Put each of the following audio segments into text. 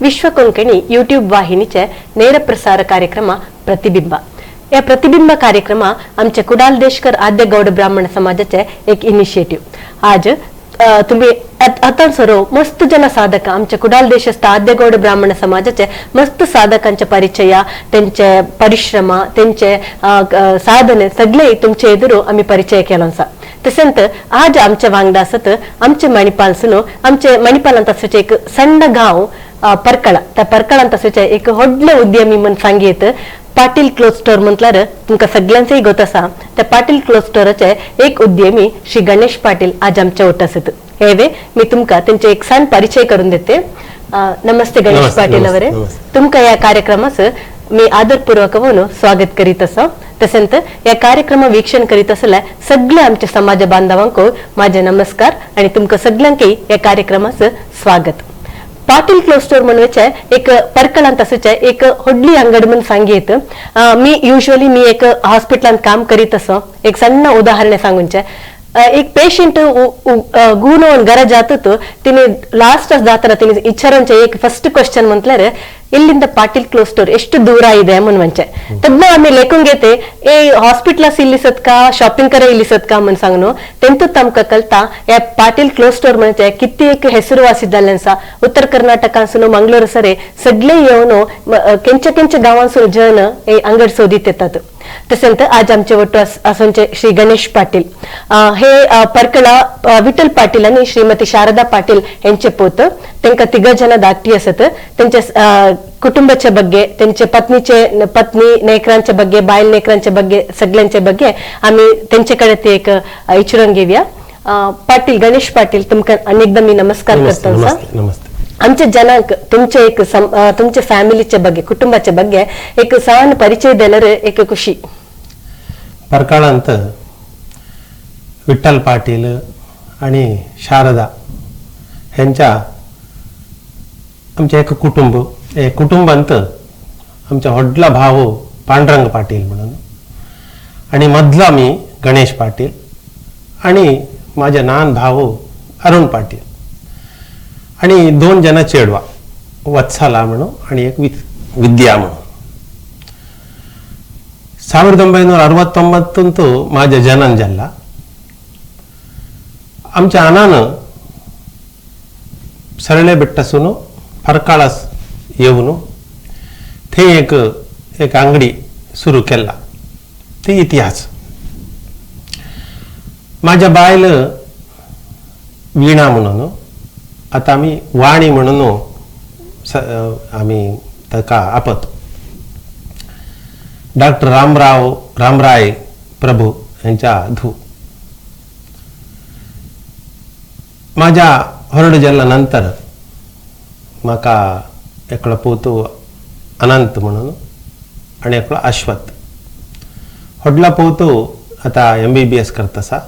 विश्व कोंकणी यूट्यूब वाहिनीचे ನೇರ प्रसार कार्यक्रम प्रतिबिंब या प्रतिबिंब कार्यक्रम आमचे कुडाल देशकर आद्य गौड ब्राह्मण समाजाचे एक इनिशिएटिव्ह आज तुम्ही आता सरो मस्त जन साधक आमच्या कुडाल देशस्थ आद्य गौड ब्राह्मण समाजाचे मस्त साधकांचे परिचय त्यांचे परिश्रम त्यांचे साधने सगळे तुमचे एदुरू आम्ही परिचय केला तसेंत आज आमच्या वांगडा असत आमचे मणिपालसनो आमचे मणिपाल असचे एक सಣ್ಣ गाव परकळा त्या परकळांत असचे एक व्हडले उद्यमी म्हण सांगीत पाटील क्लोथ स्टोर म्हटल्यार तुमका सगळ्यांचेही गोत असा त्या पाटील क्लोथ स्टोरचे एक उद्यमी श्री गणेश पाटील आज आमच्या ओट असत हेवे मी तुमका त्यांचे एक सण परिचय करून देते नमस्ते गणेश पाटील अवरे तुमका या कार्यक्रमास मी आदरपूर्वक म्हणून स्वागत करीत असो तसेंत या कार्यक्रम वीक्षण करीत असल्या सगळे आमच्या समाज बांधवांक माझे नमस्कार आणि तुमका सगळ्यांकी या कार्यक्रमास स्वागत पाटील क्लोथ स्टोर म्हणूचे एक परकळांत असचे एक व्हडली अंगड म्हणून सांगीत मी युजली मी एक हॉस्पिटलांत काम करीत असो एक सಣ್ಣ उदाहरण सांगूनचे एक पेशंट गुण घरा जात तिने लास्ट जाताना तिने इच्छारांचे एक फर्स्ट क्वेश्चन म्हटल्यार इಲ್ಲಿಂದ पाटील क्लोथ स्टोर ಎಷ್ಟು ದೂರ ಇದೆ म्हणचे तज्ञ आम्ही लेखून घेते ए हॉस्पिटलास इल्लिसत का शॉपिंग करा इल्लिसत का म्हण सांगनो तेंतु तमका कलता या पाटील क्लोथ स्टोर म्हणजे किती एक ಹೆಸರುವಾಸಿ जाल्यांसा उत्तर कर्नाटकांसून मंगळूर सरे सगळे येऊन केंच्या गावांसून जन ए अंगड सोदीत येतात तसेंत आज आमचे वट्टू असोंचे श्री गणेश पाटील हे परकळा विठ्ठल पाटील आणि श्रीमती शारदा पाटील यांचे पोत त्यांका तिघ जन धाकटी असत त्यांच्या कुटुंबाच्या बग्गे त्यांचे पत्नी नेकरांच्या बग्गे बायल नेकरांच्या बग्गे सगळ्यांच्या बग्गे आम्ही त्यांच्याकडे ते एक विचारून घेऊया पाटील गणेश पाटील तुमका अनेकदा मी नमस्कार करतो नमस्ते आमच्या जनांक तुमचे एक तुमच्या फॅमिलीच्या बग्गे कुटुंबाच्या बग्गे एक सण परिचय देणार एक खुशी परकाळांत विठ्ठल पाटील आणि शारदा ह्यांच्या आमचे एक कुटुंबांत आमचा व्हडला भाव पांडुरंग पाटील म्हणून आणि मधला मी गणेश पाटील आणि माझे नान भाव अरुण पाटील आणि 2 जन चेडवा वत्सला म्हणून आणि एक विद्या म्हणून 1969 माझ्या जनन झाला आमच्या आनान सरळे बेट्टासून परकाळास येऊन ते एक अंगडी सुरू केला ती इतिहास माझ्या बायल वीणा म्हणून आता आम्ही वाणी म्हणून आम्ही ताका आपतो डॉक्टर रामराय प्रभू यांच्या धू माझ्या होरड जल्ला नंतर म्हाका एकलो पोतू अनंत म्हणून आणि एकलो अश्वत व्हडला पोतू आता MBBS करता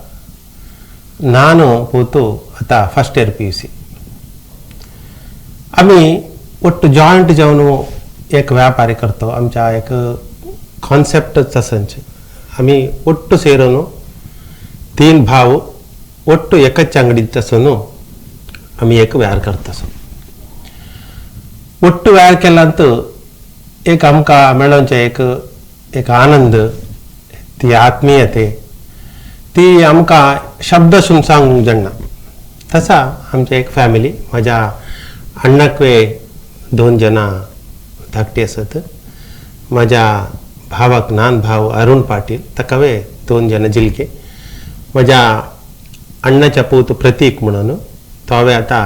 नानो पोतू आता फर्स्ट इयर PUC आम्ही ಒಟ್ಟು जॉइंट जाऊन एक व्यापारी करतो आमच्या एक कॉन्सेप्टच असंच आम्ही ಒಟ್ಟು ಸೇರೋನು 3 भाव ಒಟ್ಟು एकच अंगडीत असून आम्ही एक व्यापार करतो ಒಟ್ಟು व्यापार केल्यानंतर एक आमका मेळोंचे एक आनंद ती आत्मीयते ती आमका शब्दसून सांगूंक जणना तसा आमचे एक फॅमिली माझ्या अण्णाकवे 2 जन धाकटी असत माझ्या भावाक नान भाव अरुण पाटील तकावे 2 जन जिलके माझ्या अण्णाच्या पोत प्रतीक म्हणून तोवे आता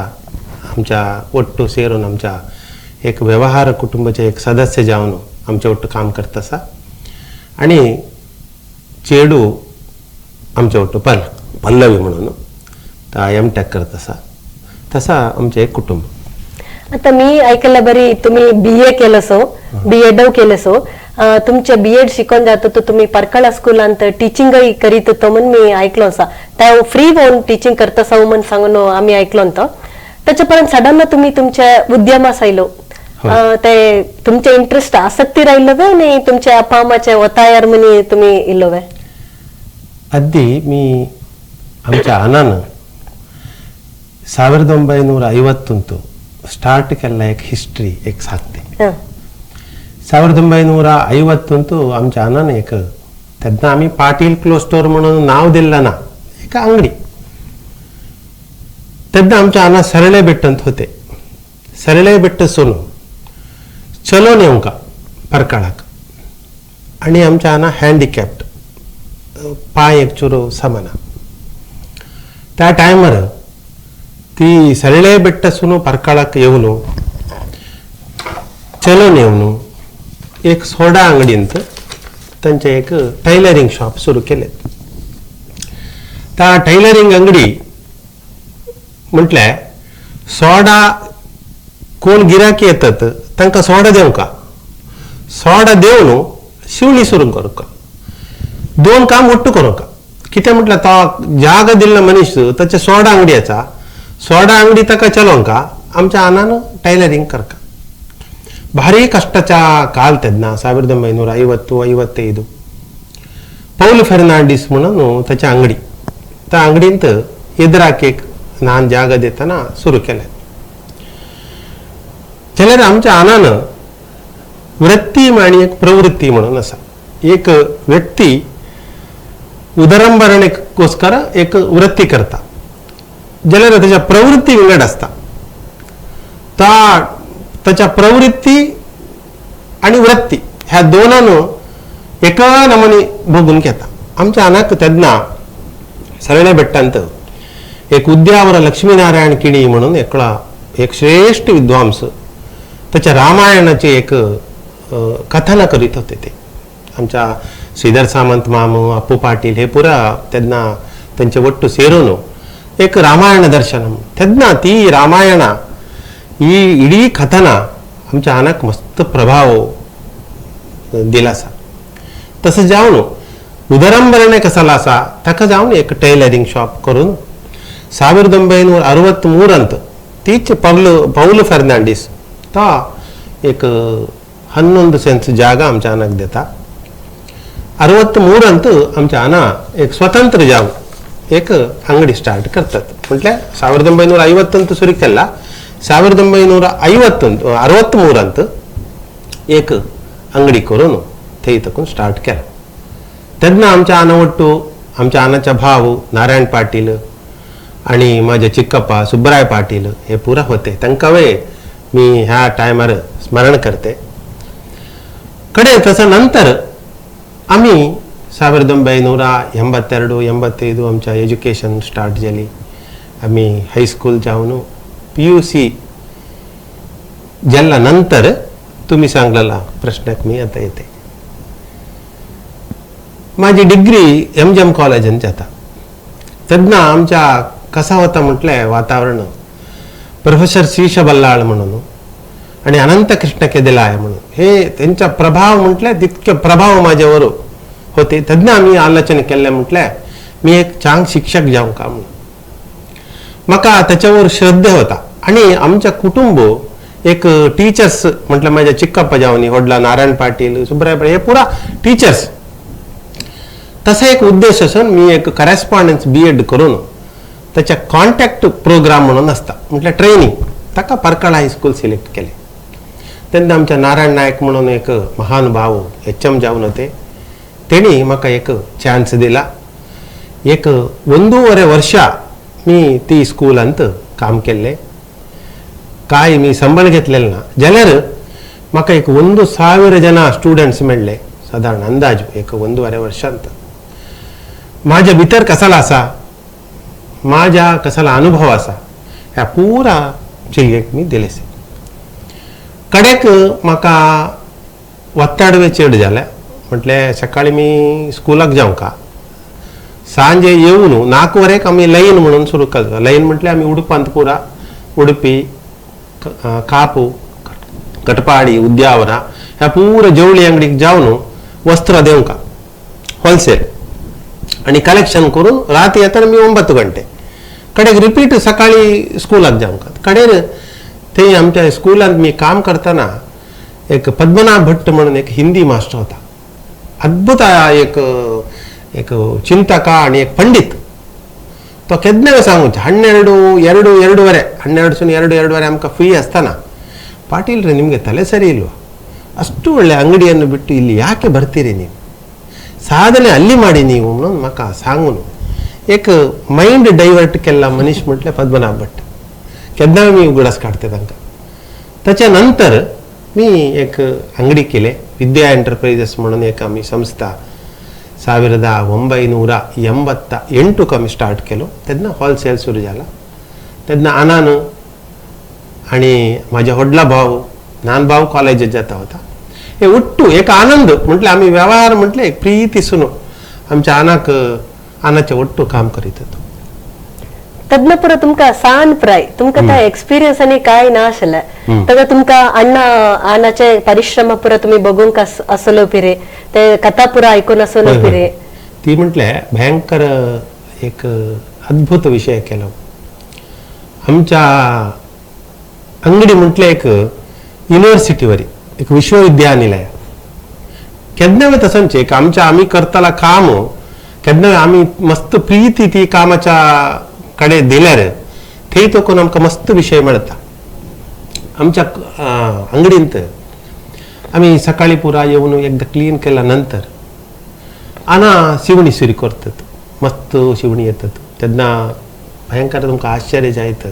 आमच्या ಒಟ್ಟು ಸೇरून आमच्या एक व्यवहार कुटुंबाचे एक सदस्य जाऊन आमच्या ಒಟ್ಟು काम करता आणि चेडू आमच्या ಒಟ್ಟು पल्लवी म्हणून ता M.Tech करता तसा आमचे एक कुटुंब आता मी ऐकलं बरी तुम्ही BA केलंसो B.Ed केलंसो तुमचे B.Ed शिकून जातो तर तुम्ही परकळा स्कूलांत टीचिंगही करीत होतो म्हणून मी ऐकलो असा त्या फ्री होऊन टीचिंग करता असं म्हणून सांगून आम्ही ऐकलो होतो त्याच्यापर्यंत सडन तुम्ही तुमच्या उद्यमास आयलो ते तुमचे इंटरेस्ट आसक्ती राहिलो नाही तुमच्या अपामाच्या वतायार म्हणी तुम्ही इल्लो अद्दी मी आमच्या अनान 1950 ಸ್ಟಾರ್ಟ್ केला एक हिस्ट्री एक सांगते. हं. 1950 आमच्या अनान एक त्यांना आम्ही पाटील क्लोथ स्टोर म्हणून नाव दिलं ना एक अंगडी त्यांना आमच्या अना सरळे भेटत होते. सरळे भेट्ट सोनू चलो नेमका परकाळाक आणि आमच्या अना हँडिकॅप्ड पाय एक चुरो समाना त्या टायमार ती सरळे ಬೆಟ್ಟ सुनो परकाळाक येऊन चलो नेऊन एक सोडा अंगडींत त्यांचे एक टैलरिंग शॉप सुरू केले. त्या टैलरिंग अंगडी म्हटल्यार सोडा कोण गिराकी येतात तांकां सोडा देवका सोडा देवन शिवणी सुरू करूंका दोन काम ಒಟ್ಟು करूंका कितें म्हटल्यार तो जागा दिल्लो मनीस ताच्या सोडा अंगडीचा सोडा अंगडी ताका चलोवंका आमच्या अनान टैलरिंग करका. भारी कष्टाच्या काल तेन्ना 1950-55 पौल फर्नांडीस म्हणून त्याच्या अंगडी त्या अंगडींत एदराक एक ल्हान जागा देताना सुरू केलें. जाल्यार आमच्या अनान वृत्ती आणि एक प्रवृत्ती म्हणून आसा. एक व्यक्ती उदरंभरणेकोस्कर एक वृत्ती करता जाल्यार त्याच्या प्रवृत्ती विंगड असता. त्याच्या प्रवृत्ती आणि वृत्ती ह्या दोनांनो एका नमुने भोगून घेता. आमच्या अनाक तेन्ना सरळे बेट्टांत एक उद्यावर लक्ष्मीनारायण किणी म्हणून एक श्रेष्ठ विद्वांस त्याच्या रामायणाचे एक कथन करीत होते. ते आमच्या श्रीधर सामंत मामू अप्पू पाटील हे पुरा तेन्ना त्यांचे वट्टू सेरून एक रामायण दर्शन तेन्ना ती रामायणा ही इडी कथना आमच्या अनाक मस्त प्रभाव दिला असा. तसं जावन उदरंभरणे कसाला असा ताका जावन एक टैलरिंग शॉप करून 1963 तीच पौल फर्नांडीस तो एक 11 सेंट्स जागा आमच्या अनाक देता. 63 आमच्या अना एक स्वतंत्र जावन एक अंगडी स्टार्ट करतात. म्हटल्यार 1950 सुरू केला 1963 एक अंगडी करून थंय तकून स्टार्ट केला. तेन्ना आमच्या अनावट्टू आमच्या अनाच्या भाव नारायण पाटील आणि माझे चिक्कप्पा सुब्बराय पाटील हे पुरा होते. तांकां मी ह्या टायमार स्मरण करते. कडे तसं नंतर आम्ही 1982-85 आमच्या एज्युकेशन स्टार्ट झाली. आम्ही हायस्कूल जाऊन PUC जेल्ला नंतर तुम्ही सांगलेला प्रश्नाक मी आता येते. माझी डिग्री MGM कॉलेजांत जाता. तेन्ना आमच्या कसा होता म्हटल्यार वातावरण प्रोफेसर शीश बल्लाळ म्हणून आणि अनंत कृष्ण केदेलाय म्हणून हे त्यांचा प्रभाव म्हटल्यार तितके प्रभाव माझ्यावर होते. तेन्ना आम्ही आलोचना केल्ले म्हटल्यार मी एक चांग शिक्षक जावं का म्हणून म्हाका त्याच्यावर श्रद्धे होता. आणि आमच्या कुटुंब एक टीचर्स म्हटल्यार माझ्या चिक्कप्पा जावनी व्हडला नारायण पाटील सुब्राय पाटील हे पुरा टीचर्स. तसा एक उद्देश असून मी एक करस्पॉन्डन्स B.Ed करून त्याच्या कॉन्टॅक्ट प्रोग्राम म्हणून असता म्हटल्यार ट्रेनिंग ताका परकाळ हायस्कूल सिलेक्ट केले. तेन्ना आमच्या नारायण नायक म्हणून एक महानुभाव HM जावन होते. तेणी म्हाका एक चान्स दिला. एक 1.5 वर्षा मी ती स्कूलांत काम केल्ले. काय मी संबळ घेतलेले ना जाल्यार म्हाका एक 1,000 जना स्टुडंट्स मेळ्ळे साधारण अंदाज एक 1.5 वर्षांत. माझ्या भितर कसाला आसा माझ्या कसाला अनुभव आसा ह्या पुरा चेक मी दिलेसे. कडेक म्हाका वत्ताडवे चड जाले. म्हटल्यार सकाळी मी स्कूलाक जावं का सांजे येवन 4 वरेक आमी लाईन म्हणून सुरू केलो. लाईन म्हटल्यार आमी उडपांत पुरा उडपी कापू कटपाडी उद्यावरा ह्या पुरा जवळी अंगडीक जावन वस्त्र देवंका होलसेल आणि कलेक्शन करून रात येताना मी 9 गंटे कडेक रिपीट सकाळी स्कूलाक जावंका. कडेन थंय आमच्या स्कूलांत मी काम करतना एक पद्मनाभ भट्ट म्हणून एक हिंदी मास्टर होता. अद्भुत एक चिंतका आणि एक पंडित तो केदनेवे सांगूचे 12 12:30 2:30 आमकां ಫ್ರೀ असताना ಪಾಟೀಲ್ರೆ ನಿಮಗೆ ತಲೆ ಸರಿ ಇಲ್ವಾ, ಅಷ್ಟು ಒಳ್ಳೆ ಅಂಗಡಿಯನ್ನು ಬಿಟ್ಟು ಇಲ್ಲಿ ಯಾಕೆ ಬರ್ತೀರಿ ನೀವು, ಸಾಧನೆ ಅಲ್ಲಿ ಮಾಡಿ ನೀವು म्हणून म्हाका सांगून एक माइंड डायवर्ट केला मनीष म्हटले पद्मनाभ भट्ट. केदनावे मी उगडास काढते तांकां. त्याच्या नंतर मी एक अंगडी केले, विद्या एंटरप्राइजेस म्हणून एक आम्ही संस्था 1988 आम्ही स्टार्ट केलो. तेन्ना होलसेल सुरू झाला. तेन्ना आनान आणि माझा व्हडला भाऊ ल्हान भाऊ कॉलेजात जाता होता. हे उट्टू एक आनंद म्हटले आम्ही व्यवहार म्हटले एक प्रीतीसून आमच्या आनाचे ಒಟ್ಟು काम करीत होतो. तज्ञपुर तुमका सान प्राय तुमका त्या एक्सपिरियन्स आणि काय ना आसले तर तुमका अण्णा आनाचे परिश्रम पुरा तुम्ही बघून असलो पिरे ते कथा पुरा ऐकून असलो पिरे. ती म्हटले भयंकर एक अद्भुत विषय केला. आमच्या अंगडी म्हटले एक युनिव्हर्सिटीवरी एक विश्वविद्यानिलय केदनावे तसंच एक आम्ही करताला काम केदनावे आम्ही मस्त प्रीती ती कामाच्या कडे दिल्यार थंय तोकून आमकां मस्त विषय मेळटा. आमच्या अंगडींत आम्ही सकाळी पुरा येऊन एकदा क्लीन केल्या नंतर आना शिवणी सुरू करतात. मस्त शिवणी येतात. तेन्ना भयंकर तुमकां आश्चर्य जायत.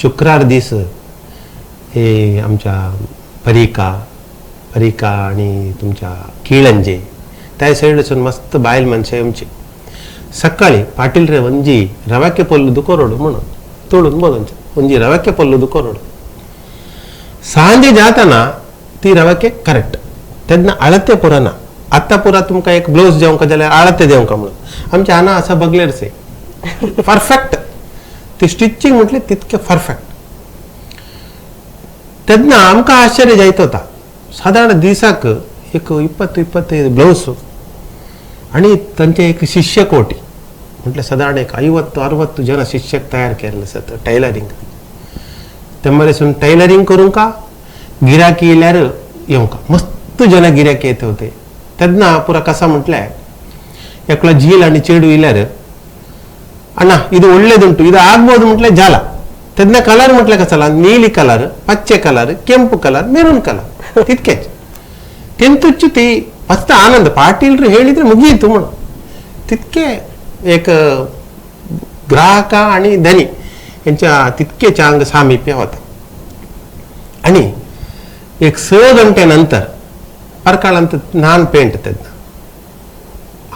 शुक्रार दीस हे आमच्या परिका आणि तुमच्या किळंजे त्या साईडसून मस्त बायल मनशां आमची सकाळी पाटील रे ಒಂಜಿ ರವಕ್ಕೆ ಪೊಲ್ಲುದು ಕೊರಡು म्हणून तोडून बोलूनचे ಒಂಜಿ ರವಕ್ಕೆ ಪೊಲ್ಲುದು ಕೊರಡು सांजे जाताना ती रवके करेक्ट तेन्ना अळते पुराना आत्ता पुरा तुमकां एक ब्लाउज देवंक जाल्यार अळते देवंक म्हणून आमच्या हाना असं बगलेरसे परफेक्ट ती स्टिचिंग म्हटले तितके परफेक्ट. तेन्ना आमकां आश्चर्य जायत होता. साधारण दिसाक एक 20-25 ब्लाउज आणि त्यांचे एक शिष्य कोटी म्हटले साधारण एक 50-60 जन शिक्षक तयार केले असत टैलरिंग. तेमरेसून टैलरिंग करूं का गिराकी येल्यार येवं का मस्त जन गिराकी येते होते. तेन्ना पुरा कसा म्हटल्यार एकलो झील आणि चेडू येल्यार ಅಣ್ಣ ಇದು ಒಳ್ಳೇದುಂಟು ಇದು ಆಗ್ಬೋದು म्हटले झाला. तेन्ना कलर म्हटले कसला ನೀಲಿ कलर पच्चे कलर ಕೆಂಪು कलर ಮೆರೂನ್ कलर तितकेच तेंतुच्ची ती मस्त आनंद पाटील ಹೇಳಿದ್ರೆ ಮುಗಿಯಿತು म्हणून तितके एक ग्राहक आणि धनी यांच्या तितके चांग सामिप्य होता. आणि एक 6 घंटेनंतर परकाळंत नान पेंट तेन्ना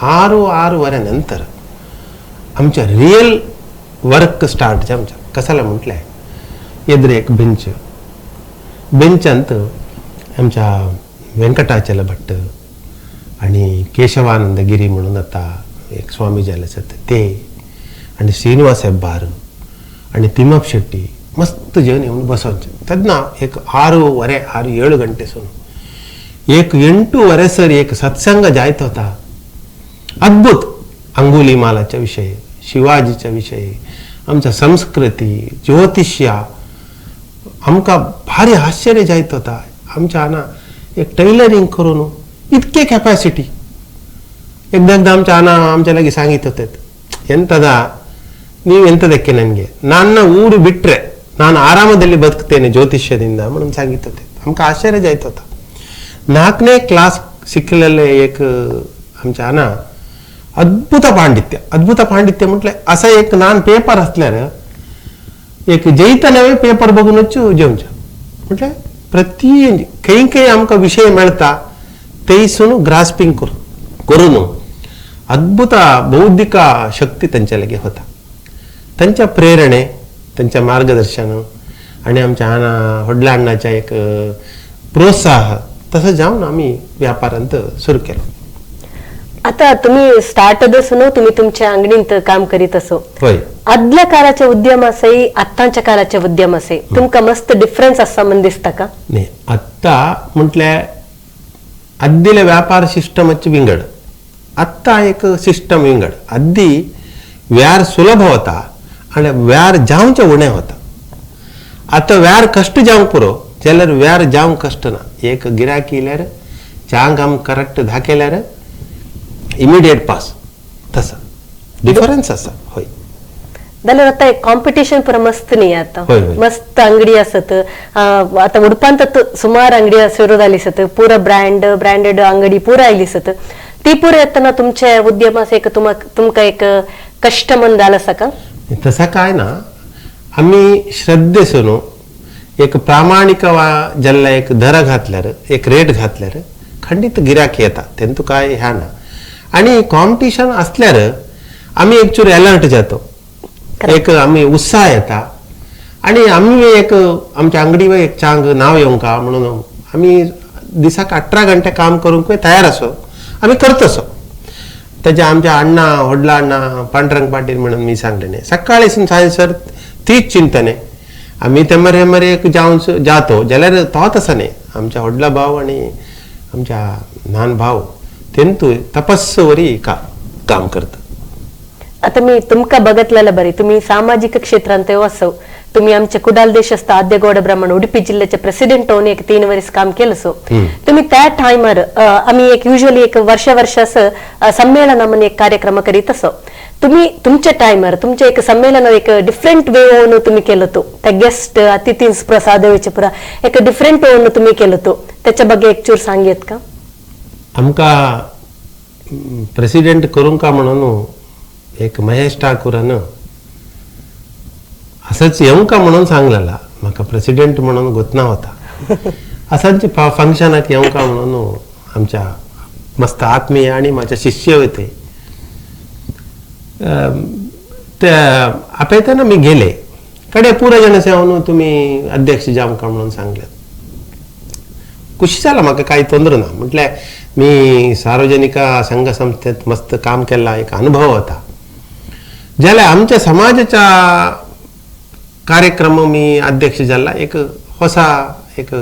6-6:30 नंतर आमच्या रियल वर्क स्टार्ट आमच्या कसाला म्हटलंय एद्रे एक बेंच अंत आमच्या व्यंकटाचल भट्ट आणि केशवानंद गिरी म्हणून आता एक स्वामी जालसत ते आणि श्रीनिवास हेब्बार आणि तिमप शेट्टी मस्त जेवण येऊन बसवचे. तेन्ना एक 6-7 घंटेसून एक 8 सर एक सत्संग जायत होता. अद्भुत अंगुली मालाच्या विषयी शिवाजीच्या विषयी आमच्या संस्कृती ज्योतिष्या आमकां भारी आश्चर्य जायत होता. आमच्या हाना एक टैलरिंग करून इतके कॅपॅसिटी एकदा आमच्या हाना आमच्या लागी सांगित होते ಎಂತದ ನೀವು ಎಂತದಕ್ಕೆ ನನಗೆ ನನ್ನ ಊರು ಬಿಟ್ರೆ ನಾನು ಆರಾಮದಲ್ಲಿ ಬದುಕ್ತೇನೆ ಜ್ಯೋತಿಷ್ಯದಿಂದ म्हणून सांगित होते. आमकां आश्चर्य जायत होता. 4ನೇ क्लास शिकलेले एक आमच्या हाना अद्भुत पांडित्य म्हटले असं एक नान पेपर असल्यार एक जैत नवे पेपर बघूनच जेवचे म्हटले प्रति काही आमकां विषय मेळता तेसून ग्रास्पिंग करून अद्भुत बौद्धिक शक्ती त्यांच्या लगे होता. त्यांच्या प्रेरणे त्यांच्या मार्गदर्शन आणि आमच्या व्हडल्या अण्णाच्या एक प्रोत्साह तसं जाऊन आम्ही व्यापारांत सुरू केलो. आता तुम्ही स्टार्ट दसून तुम्ही तुमच्या अंगडीत काम करीत असो होय. आदल्या काळाचे उद्यम असे आत्ताच्या काळाचे उद्यम असे तुमका मस्त डिफरन्स असा मन दिसता का? नाही आत्ता म्हटल्या अद्दीले व्यापार सिस्टमच विंगड आत्ता एक सिस्टम विंगड. अद्दी व्यार सुलभ होता आणि व्यार जावचे उणे होता. आता व्यार कष्ट जावंक पुरो जाल्यार व्यार जावंक कष्ट ना. एक गिराकी येल्यार चांग आम करेक्ट धाकेल्यार इमिडिएट पास तसा डिफरन्स असा होय. जाल्यार आता एक कॉम्पिटिशन पुरा मस्त न्ही आता होय, होय. मस्त अंगडी असत आता उडपांत सुमार अंगडी सुरू जाली असत पुरा ब्रँडेड अंगडी पुरा आयली असत ती पुरा येतना तुमच्या उद्यमास एक तुमका एक कष्ट मन जाला सका तसा काय ना आम्ही श्रद्धेसून एक प्रामाणिक ज्याला एक दर घातल्यार एक रेट घातल्यार खंडित गिराक येता तेंतू काय ह्या ना आणि कॉम्पिटिशन असल्यार आम्ही एकचूर अलर्ट जातो एक आम्ही उत्साह येता आणि आम्ही एक आमच्या अंगडीवर एक चांग नाव येऊन का म्हणून आम्ही दिसाक 18 घंटे काम करूंक तयार असो आम्ही करतसो त्याच्या आमच्या अण्णा व्हडला अण्णा पांडुरंग पाटील म्हणून मी सांगले नाही सकाळीसून सांजसर तीच चिंतने आम्ही ते मरे एक जाऊन जातो जाल्यार तो तसं नाही आमच्या व्हडला भाव आणि आमच्या लहान भाव तेंतू तपस्वरी काम करतात आता मी तुमका बघितलेलं बरे तुम्ही सामाजिक क्षेत्रांत असो तुम्ही आमच्या कुडाल देशस्थ आद्य गौड ब्राह्मण उडुपी जिल्ह्याचे प्रेसिडेंट होऊन एक 3 वर्ष काम केलं सो तुम्ही त्या टायमार आम्ही एक युजली एक वर्ष संमेलन म्हणून एक कार्यक्रम करीत असो तुम्ही तुमच्या टायमार तुमच्या एक संमेलन एक डिफरंट वे होऊन तुम्ही केलं तो त्या गेस्ट अतिथींस प्रसाद वेचे पुरा एक डिफरंट होऊन तुम्ही केलं तो त्याच्या बघे एक चूर सांगेत का आमका प्रेसिडेंट करूं का म्हणून एक महेश ठाकूरान असंच येऊ का म्हणून सांगलेला म्हाका प्रेसिडेंट म्हणून गोतना होता असंच फंक्शनाक येऊ का म्हणून आमच्या मस्त आत्मीय आणि माझ्या शिष्य होते त्या आपयताना मी गेले कडे पुरा जण येऊन तुम्ही अध्यक्ष जाऊ का म्हणून सांगले खुशी झाला म्हाका काही तोंदर ना म्हटल्या मी सार्वजनिक संघ संस्थेत मस्त काम केला एक अनुभव होता ज्याला आमच्या समाजाचा कार्यक्रम मी अध्यक्ष झाला एक होसा एक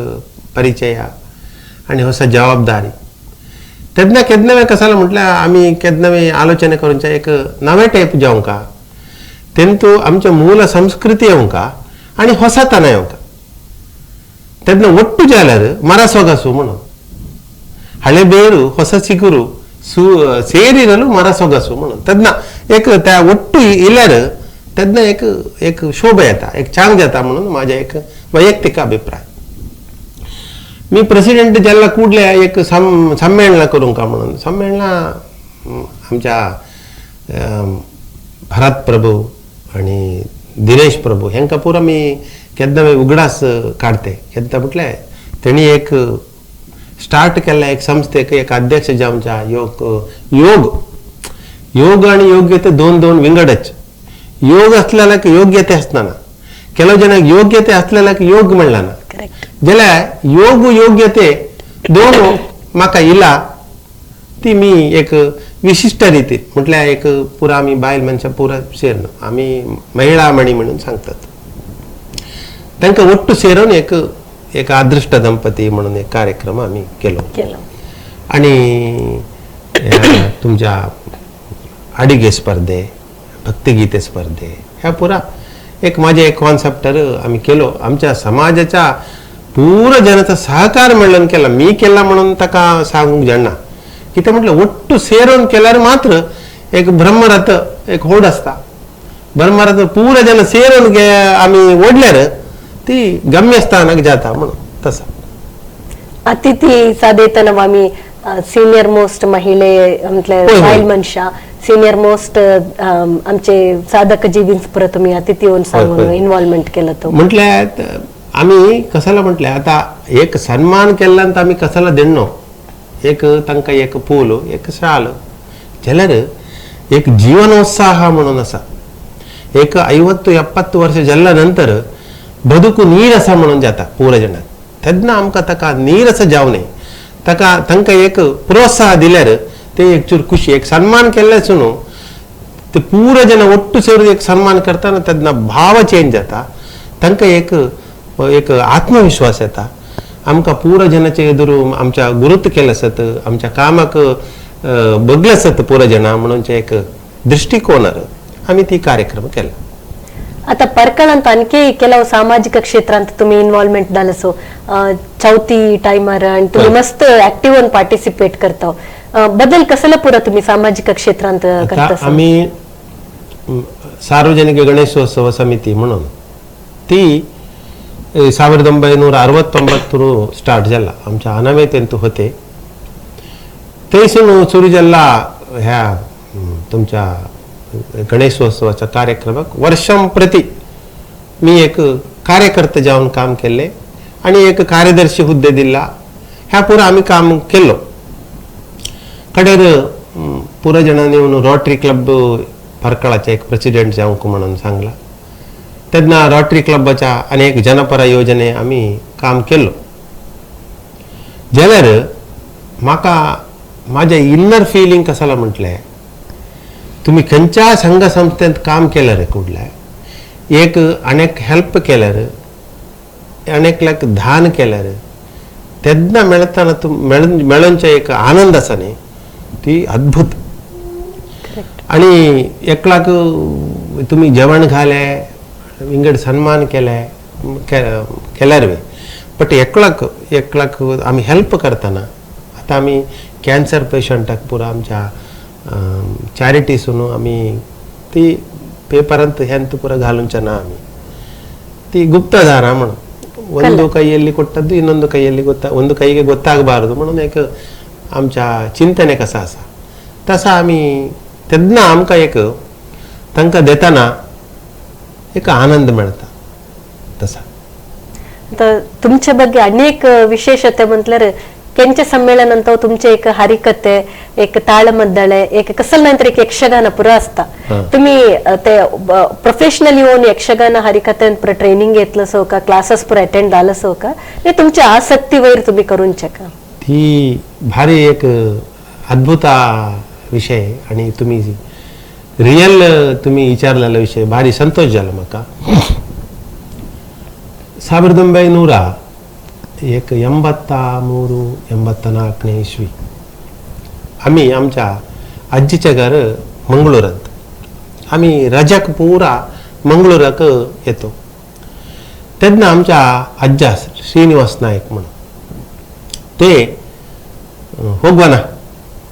परिचय आणि होसा जबाबदारी तेदना केदनवे कसाला म्हटलं आम्ही केदनवे आलोचना करूनच्या एक नवे टाईप जाऊ का तेंतू आमच्या मूल संस्कृती येऊ का आणि होसातना येऊ का तेदना ಒಟ್ಟು ಜಾಲರು ಮರ ಸೊಗಸು म्हणून ಹಳೆ ಬೇರು ಹೊಸ ಚಿಗುರು ಸೇರಿರಲು ಮರ ಸೊಗಸು म्हणून तेदना एक त्या ಒಟ್ಟು इल्यार तेदना एक शोभा येता एक चांग जाता म्हणून माझा एक वैयक्तिक अभिप्राय मी प्रेसिडेंट ज्याला कुठल्या एक संमेलन करूं का म्हणून संमेलन आमच्या भरत प्रभू आणि दिनेश प्रभू ह्यांका पुरा मी केन्ना उगडास काढते केन्ना म्हटल्यार तेणी एक स्टार्ट केला एक संस्थेक एक अध्यक्ष जावच्या योग आणि योग्यते दोन विंगडच योग असलेला की योग्यते असताना ಕೆಲವು ಜನ ಯೋಗ್ಯತೆ असलेला की योग म्हणला ना जाल्यार योग्यते दोन म्हाका इला ती मी एक विशिष्ट रीतीत म्हटल्यार एक पुरा आमी बायल मनशां पुरा सेरन आमी महिळा मणी म्हणून सांगतात तांकां ಒಟ್ಟು ಸೇरून एक अदृष्ट दंपती म्हणून एक कार्यक्रम आम्ही केलो आणि तुमच्या अडिगे स्पर्धे भक्तिगीते स्पर्धे ह्या पुरा एक माझे एक कॉन्सेप्टर आम्ही केलो आमच्या समाजाच्या पूर्ण जनाचा सहकार मेळून केला मी केला म्हणून ताका सांगूंक जाणा कितें म्हटलं ಒಟ್ಟು ಸೇरून केल्यार मात्र एक ब्रह्मरथ एक होड असता ब्रह्मरथ पूर्ण जन ಸೇरून आम्ही ओढल्यार ती गम्यस्थानाक जाता म्हणून तसा अतिथी साधेतना आम्ही सिनियर मोस्ट महिले बायल मनशा सिनियर मोस्ट आमचे साधक जीवींस पुरा तुम्ही अतिथी होऊन सांगून इन्व्हॉल्वमेंट केलं तो म्हटल्यात आम्ही कसाला म्हटलं आता एक सन्मान केला आम्ही कसाला देणो एक तांका एक पूल एक शाल जाल्यार एक जीवनोत्साह म्हणून असा एक 50-70 वर्ष जाल्ल्या नंतर बदुकू नीरस म्हणून जाता पूर्ण जणांक तेन्ना आमकां ताका नीरस जावं न्ही तांकां एक प्रोत्साह दिल्यार ते एक चूर खुशी एक सन्मान केल्लेच न्हू ते पूर्ण जन ಒಟ್ಟು ಸೇರಿ एक सन्मान करताना तेन्ना भाव चेंज जाता तांकां एक आत्मविश्वास येता आमकां पूर्ण जनाचे एदुरू आमच्या गुरुत्व केलें आसत आमच्या कामाक बगले आसत पूर्ण जना म्हणूनचे एक दृष्टिकोनार आमी ती कार्यक्रम केला आता पर्कळंत आणखी ಕೆಲವು सामाजिक क्षेत्रांत तुम्ही इन्व्हॉल्वमेंट झालं सो चौथी टाइमर आणि तुम्ही मस्त ऍक्टिव्ह होऊन पार्टिसिपेट करता बदल कसला पुरा तुम्ही सामाजिक क्षेत्रांत करता आम्ही सार्वजनिक गणेशोत्सव समिती म्हणून ती 1969 स्टार्ट जाला आमच्या अनामे तेंतू होते थंयसून सुरू जाल्ला ह्या तुमच्या गणेशोत्सवाच्या कार्यक्रमाक वर्षांप्रती मी एक कार्यकर्ते जावन काम केले आणि एक कार्यदर्शी हुद्दे दिला ह्या पुरा आम्ही काम केलो कडेर पुरा जणांनी म्हणून रोटरी क्लब परकळाचे एक प्रेसिडेंट जावंक म्हणून सांगला तेन्ना रोटरी क्लबाच्या अनेक जनपरा योजने आम्ही काम केलो जाल्यार म्हाका माझ्या इन्नर फिलिंग कसाला म्हटलें तुम्ही खंयच्या संघ संस्थेत काम केल्यार कुठल्या एक अनेक हेल्प केल्यार अनेकल्याक दान केल्यार तेन्ना मेळताना मेळोवनचो एक आनंद आसा न्ही ती अद्भुत आणि एकलाक तुम्ही जेवण घाले विंगड सन्मान केल्यार बट एकलाक आम्ही हेल्प करताना आता आम्ही कॅन्सर पेशंटाक पुरा आमच्या चॅरिटीसून आम्ही ती पेपरांत हेंत पुरा घालूंचे ना आम्ही ती गुप्तदार म्हणून ಒಂದು ಕೈಯಲ್ಲಿ ಕೊಟ್ಟದ್ದು ಇನ್ನೊಂದು ಕೈಯಲ್ಲಿ ಒಂದು ಕೈಗೆ ಗೊತ್ತಾಗಬಾರದು म्हणून एक आमच्या चिंतने कसा असा तसा आम्ही तेन्ना आमकां एक तांकां देताना एक आनंद मेळटा तसा तर तुमच्या ಬಗ್ಗೆ अनेक विशेषते म्हटल्यार केंचे संमेलन ಅಂತ तुमचे एक हरिकथे एक ताळमद्दळे एक कसलं नंतर एक यक्षगान पुरा असता तुम्ही ते प्रोफेशनली होऊन यक्षगान हरिकथेन पुरा ट्रेनिंग घेतलं सो का क्लासेस पुरा अटेंड झालं सो का हे तुमच्या आसक्ती वैर तुम्ही करूनचे का ती भारी एक अद्भुत विषय आणि तुम्ही रियल तुम्ही विचारलेला विषय भारी संतोष झाला म्हाका 1900 एक 83-84 इसवी आम्ही आमच्या आजीच्या घर मंगळूरात आम्ही रजाक पुरा मंगळूराक येतो तेन्ना आमच्या आज्जा श्रीनिवास नायक म्हणून ते होगवाना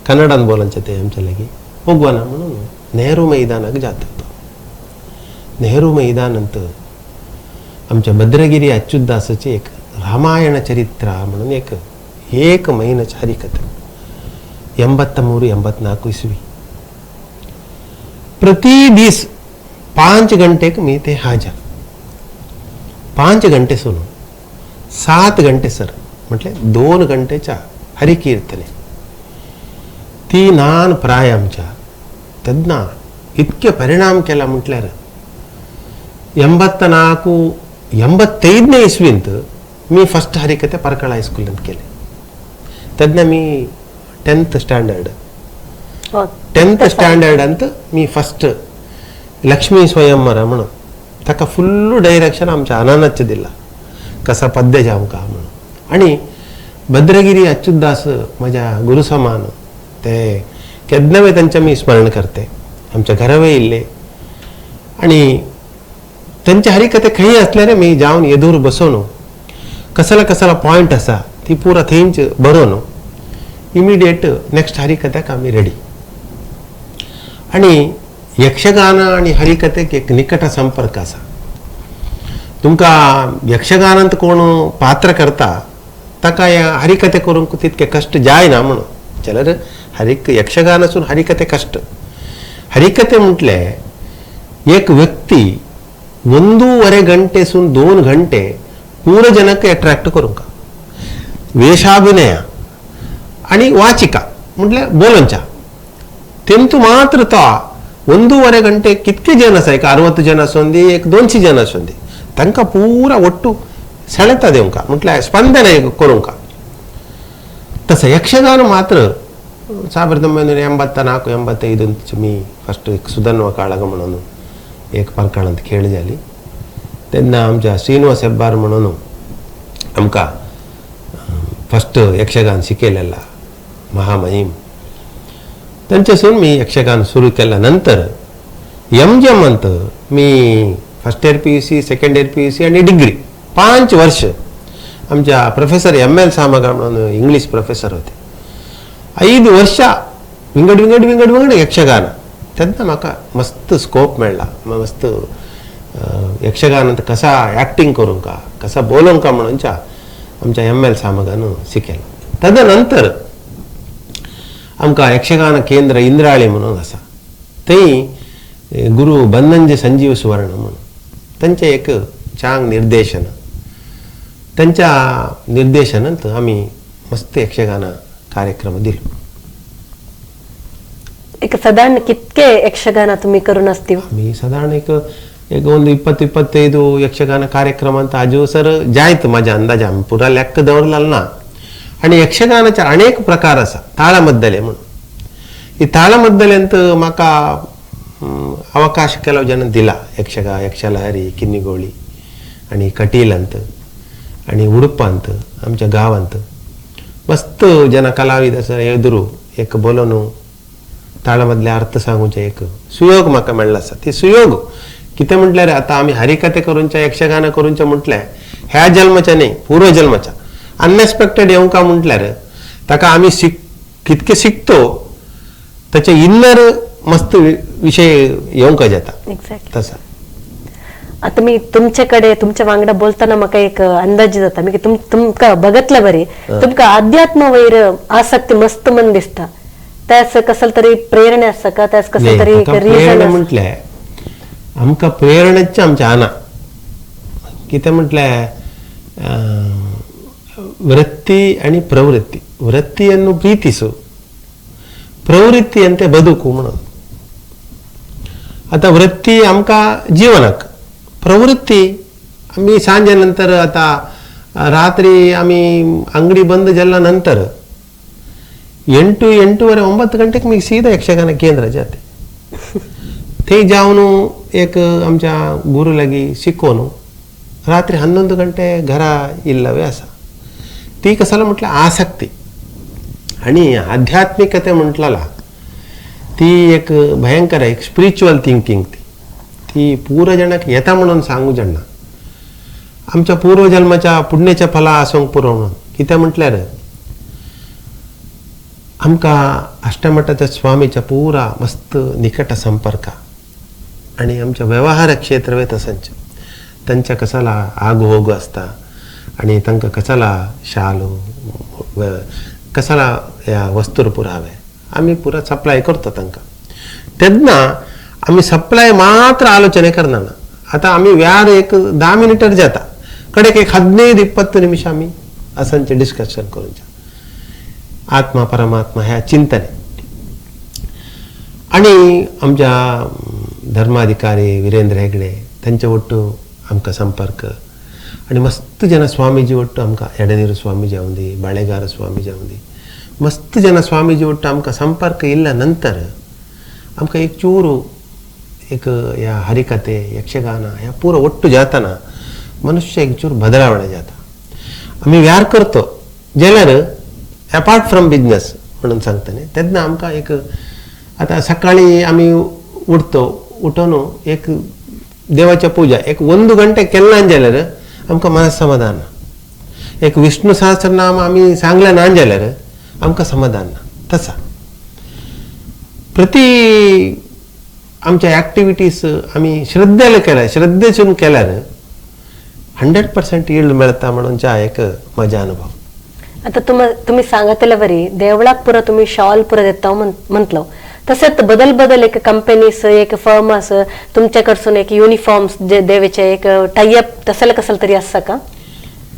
कन्नडान बोलांचे ते आमच्या लागी होगवाना म्हणून नेहरू मैदानाक जात होतो नेहरू मैदानांत आमच्या भद्रगिरी अच्युतदासाचे एक रामायण चरित्र म्हणून एक महिन्याची हरिकथा 83-84 इसवी प्रति दीस 5 घंटे मी ते हाजर 5 घंटे सोडून 7 घंटे सर म्हटले 2 घंटेच्या हरिकीर्तने ती नान प्राय आमच्या तेन्ना इतके परिणाम केला म्हटल्यार 84-85 इसवींत मी फर्स्ट हरिकथे परकळ हायस्कूलांत केले तेन्ना मी 10th स्टँडर्डांत मी फर्स्ट लक्ष्मी स्वयंवर म्हणून ताका फुल्ल डायरेक्शन आमच्या अनानाचे दिला कसा पद्य जावंका म्हणून आणि भद्रगिरी अच्युतदास माझ्या गुरु समान ते केन्नावे त्यांच्या मी स्मरण करते आमच्या घरावे इल्ले आणि त्यांच्या हरिकथे खंय असल्यार मी जावन येदूर बसोन कसला पॉइंट असा ती पुरा थंयच बरोवन इमिडिएट नेक्स्ट हरिकथेक आमी रेडी आणि यक्षगान आणि हरिकथेक एक निकट संपर्क असा तुमका यक्षगानांत कोण पात्र करता ताका हरिकथे करूंक तितके कष्ट जायना म्हणून जाल्यार यक्षगानासून हरिकथे कष्ट हरिकथे म्हटले एक व्यक्ती 1.5 घंटेसून 2 घंटे पूर्ण जनक अट्रॅक्ट करूंक वेशाभिनय आणि वाचिका म्हटले बोलंचा तेंतु मात्र तो 1.5 घंटे कितके जन आसा एक 60 जन आसोंदी एक 200 जन आसोंदी तांकां पुरा ಒಟ್ಟು ಸೆಳೆತ देवंक म्हटले स्पंदने करूंक तसं यक्षगान मात्र 1984-85 मी फर्स्ट एक सुधन्व काळग म्हणून एक परकाळांत खेळ जाली तेन्ना आमच्या श्रीनिवास हेब्बार म्हणून आमकां फर्स्ट यक्षगान शिकयलेला महामहिम त्यांच्यासून मी यक्षगान सुरू केल्यानंतर यमजमंत मी first year PUC second year PUC आणि डिग्री 5 वर्ष आमच्या प्रोफेसर ML सामगा म्हणून इंग्लिश प्रोफेसर होते 5 वर्ष विंगड यक्षगान तेन्ना म्हाका मस्त स्कोप मेळ्ळा मस्त यक्षगानांत कसा ॲक्टिंग करूं का कसा बोलों का म्हणूनच्या आमच्या ML सामगान शिकयलें. तदनंतर आमकां यक्षगान केंद्र इंद्राळी म्हणून आसा थंय गुरू बन्नंजे संजीव सुवर्ण म्हणून तांचे एक चांग निर्देशन त्यांच्या निर्देशनांत आमी मस्त यक्षगान कार्यक्रम दिलो. एक साधारण कितके यक्षगाನ तुम्ही करून असतील? आमी साधारण एक ಒಂದು 20-25 ಯಕ್ಷಗಾನ ಕಾರ್ಯಕ್ರಮ ಅಂತ ಆಜು ಸರ್ ಜಾಯ್ತು माझ्या अंदाजा आमी पुरा ಲೆಕ್ಕ दवरलेलो ना. आणि यक्षगानाचे अनेक प्रकार आसा ताळमद्दले म्हणून. ही ताळमद्दलेंत म्हाका अवकाश केलो जन दिला यक्षलहरी किन्निगोळी आणि कटीलंत आणि उडपांत आमच्या गावांत मस्त जन कलाविद आसा एदुरू एक बोलोन ताळमधले अर्थ सांगूचे एक सुयोग म्हाका मेळ्ळो आसा. ती सुयोग कितें म्हटल्यार आता आमी हरिकथे करूनच्या यक्षगान करूनच्या म्हटल्यार ह्या जन्माच्या न्ही पूर्व जन्माच्या अनएक्सपेक्टेड येवंका म्हटल्यार ताका आमी कितके शिकतो ताचे इन्नर मस्त विषय येवंका जाता. एक्झॅक्टली तसा आता मी तुमच्याकडे तुमच्या वांगडा बोलताना म्हाका एक अंदाज जाता मी तुमका बघतलं बरे तुमका अध्यात्म वैर आसक्ती मस्त मन दिसता. त्यास कसलं तरी प्रेरणा आसा का त्यास कसलं तरी रिझन म्हटल्यार आमकां प्रेरणेचे आमच्या आना कितें म्हटल्यार वृत्ती आणि प्रवृत्ती. वृत्ती ಅನ್ನೋ ಪ್ರೀತಿಸು प्रवृत्ती अंते बदुकू म्हणून. आता वृत्ती आमकां जीवनाक प्रवृत्ती आमी सांजे नंतर आता रात्री आमी अंगडी बंद जाल्या नंतर 8-8:30 9 ಗಂಟೆಗೆ मी सीधा यक्षगान केंद्र जाते. थंय जावन एक आमच्या गुरू लागी शिकोवन रात्री 11 ಗಂಟೆ घरा इल्लवे आसा. ती कशाला म्हटल्यार आसक्ती आणि आध्यात्मिकते म्हटल्याला ती एक भयंकर एक स्पिरिच्युअल थिंकिंग ती पूर्ण जणाक येता म्हणून सांगू जाणा. आमच्या पूर्वजन्माच्या पुण्याच्या फला आसूंक पुरो म्हणून कितें म्हटल्यार आमकां अष्टमठाच्या स्वामीच्या पुरा मस्त निकट संपर्क आणि आमच्या व्यवहार क्षेत्र तसंच त्यांच्या कसाला आग होग असता आणि तांकां कसाला शालो कसाला ह्या वस्तूर पुरावे आमी पुरा सप्लाय करतो तांकां. तेन्ना आमी सप्लाय मात्र आलोचने करना. आता आमी व्यार एक 10 मिनिटार जाता कडेक एक 15-20 निमिष आमी असंचे डिस्कशन करूंच्या आत्मा परमात्मा ह्या चिंतने. आणि आमच्या धर्माधिकारी वीरेंद्र हेगडे त्यांचे ಒಟ್ಟು आमकां संपर्क आणि मस्त जन स्वामीजी ಒಟ್ಟು आमकां एडनीर स्वामीजी जावंदी बाळेगार स्वामी जावंदी मस्त जन स्वामीजी ಒಟ್ಟು आमकां संपर्क इल्ल्या नंतर आमकां एक चूरू एक ह्या हरिकथे यक्षगान ह्या पुरो ಒಟ್ಟು जाताना मनुष्य एक चूर बदलावणे जाता. आमी व्यार करतो जाल्यार अपार्ट फ्रॉम बिझनेस म्हणून सांगताने तेन्ना आमकां एक आता सकाळी आमी उठतो उठून एक देवाच्या पूजा एक 1 ಗಂಟೆ केल्ला जाल्यार आमकां मन समाधान. एक विष्णू सहस्रनाम आमी सांगलें ना जाल्यार आमकां समाधान ना. तसा प्रति आमच्या ॲक्टिविटीज आमी श्रद्धेन केल्यार श्रद्धेसून केल्यार 100% यील्ड मेळटा म्हणूनच्या एक माझा अनुभव. आता तुम्ही सांगितलं बरी देवळाक पुरा तुम्ही शॉल पुरा देता म्हटलं तसेच बदल एक कंपनीस एक फर्मास तुमच्याकडसून एक युनिफॉर्म्स जे देवेचे एक टाईअप तसलं कसलं तरी असतं का?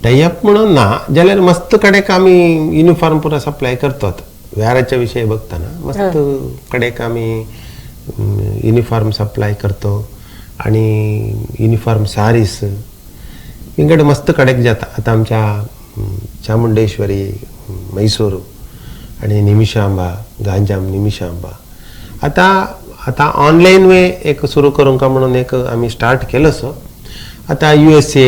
टाईअप म्हणून ना जाल्यार मस्त कडेक आमी युनिफॉर्म पुरा सप्लाय करतात. व्याराच्या विषयी बघताना मस्त कडेक आमी युनिफॉर्म सप्लाय करतो आणि युनिफॉर्म सारीस इंगडे मस्त कडेक जाता. आता आमच्या चामुंडेश्वरी मैसूर आणि निमिषांबा गांजाम निमिषांबा आता ऑनलाईन वे एक सुरू करूं का म्हणून एक आम्ही स्टार्ट केलं सो. आता USA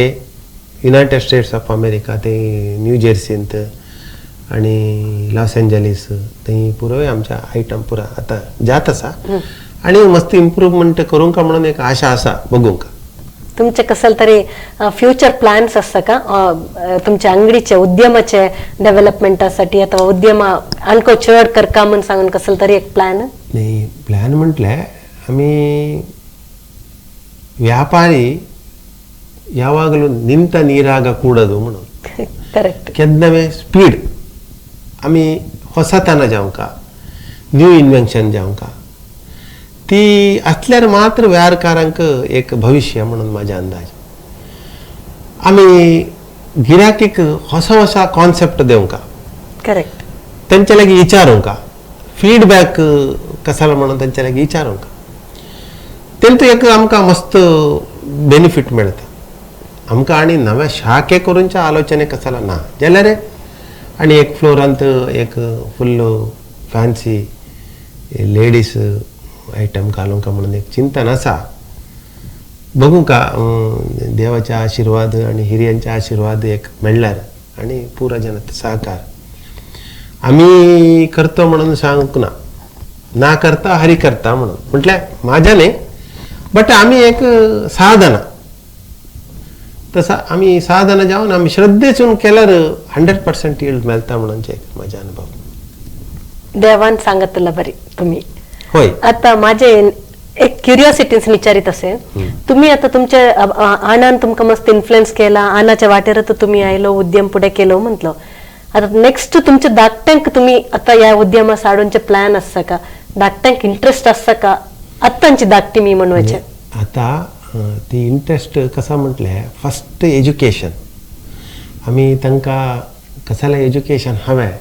United states of America ते न्यू जर्सींत आणि लॉस एंजलिस थंय पुरो आमच्या आयटम पुरा आता जात आसा आणि मस्त इम्प्रूवमेंट करूं का म्हणून एक आशा आसा बघूंक. तुमचे कसलं तरी फ्युचर प्लॅन्स असतं का तुमच्या अंगडीचे उद्यमाचे डेव्हलपमेंटासाठी अथवा उद्यम आणखो चढ करका म्हणून सांगून कसलं तरी एक प्लॅन? नाही प्लॅन म्हटलं आम्ही ವ್ಯಾಪಾರಿ ಯಾವಾಗಲೂ ನಿಂತ ನೀರಾಗ ಕೂಡದು म्हणून करेक्ट केन्ना स्पीड आमी ಹೊಸತನ जावंका न्यू इन्व्हेन्शन जावंका ती असल्यार मात्र व्यारकारांक एक भविष्य म्हणून माझा अंदाज आमी गिराकीक ಹೊಸ ಹೊಸ कॉन्सेप्ट देवंका करेक्ट त्यांच्या लागी विचारूंका फीडबॅक कसाला म्हणून त्यांच्या लागी विचारूंका तेंतू एक आमकां मस्त बेनिफिट मेळटा आमकां आनी नव्या शाखे करूनच्या आलोचने कसाला ना जाल्यार आनी एक फ्लोरांत एक फुल्ल फॅन्सी लेडीज आयटम घालूंका म्हणून एक चिंतन आसा बघू का देवाचा आशीर्वाद आणि हिरियांचा आशीर्वाद एक मेळ्ळ्यार आणि पुरा जनता सहकार आम्ही करतो म्हणून सांगूक ना करता हरी करता म्हणून म्हटल्यार माझ्याने बट आम्ही एक साधना तसा आम्ही साधना जाऊन आम्ही श्रद्धेसून केल्यार 100% यील्ड मेळटा म्हणून माझा अनुभव देवान सांगतला बरी तुम्ही होय आता माझे एक क्युरिओसिटीज विचारित असेल तुम्ही आता तुमच्या आणान तुमका मस्त इन्फ्लुएन्स केला आनाच्या वाटेर तर तुम्ही आयलो उद्यम पुढे केलो म्हटलं आता नेक्स्ट तुमच्या धाकट्यांक तुम्ही आता या उद्यमा साडूंचे प्लॅन आसा का धाकट्यांक इंटरेस्ट आसा का आत्तांची धाकटी मी म्हणवायचे आता ती इंटरेस्ट कसा म्हटल्यार फस्ट एज्युकेशन आम्ही तांकां कसालें एज्युकेशन हवें